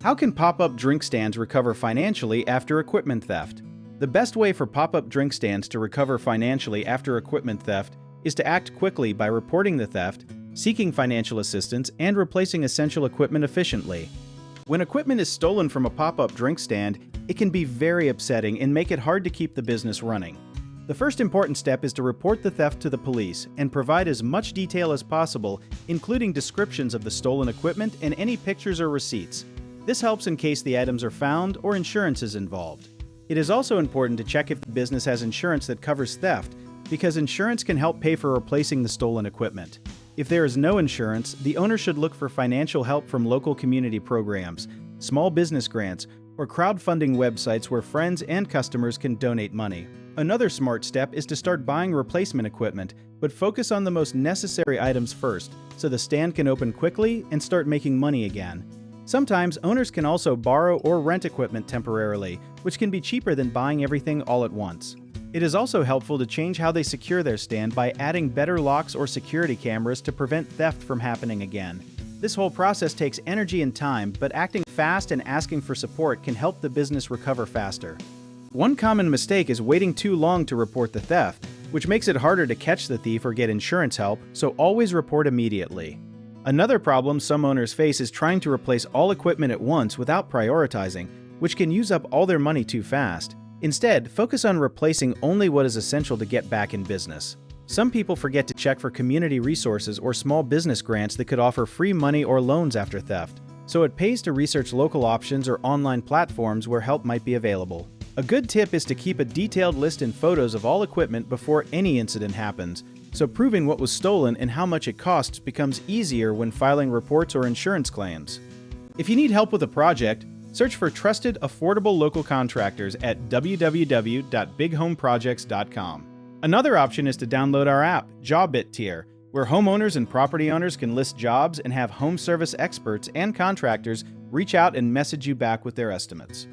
How can pop-up drink stands recover financially after equipment theft? The best way for pop-up drink stands to recover financially after equipment theft is to act quickly by reporting the theft, seeking financial assistance, and replacing essential equipment efficiently. When equipment is stolen from a pop-up drink stand, it can be very upsetting and make it hard to keep the business running. The first important step is to report the theft to the police and provide as much detail as possible, including descriptions of the stolen equipment and any pictures or receipts. This helps in case the items are found or insurance is involved. It is also important to check if the business has insurance that covers theft, because insurance can help pay for replacing the stolen equipment. If there is no insurance, the owner should look for financial help from local community programs, small business grants, or crowdfunding websites where friends and customers can donate money. Another smart step is to start buying replacement equipment, but focus on the most necessary items first, so the stand can open quickly and start making money again. Sometimes owners can also borrow or rent equipment temporarily, which can be cheaper than buying everything all at once. It is also helpful to change how they secure their stand by adding better locks or security cameras to prevent theft from happening again. This whole process takes energy and time, but acting fast and asking for support can help the business recover faster. One common mistake is waiting too long to report the theft, which makes it harder to catch the thief or get insurance help, so always report immediately. Another problem some owners face is trying to replace all equipment at once without prioritizing, which can use up all their money too fast. Instead, focus on replacing only what is essential to get back in business. Some people forget to check for community resources or small business grants that could offer free money or loans after theft, so it pays to research local options or online platforms where help might be available. A good tip is to keep a detailed list and photos of all equipment before any incident happens, so proving what was stolen and how much it costs becomes easier when filing reports or insurance claims. If you need help with a project, search for trusted, affordable local contractors at www.bighomeprojects.com. Another option is to download our app, JobIt Tier, where homeowners and property owners can list jobs and have home service experts and contractors reach out and message you back with their estimates.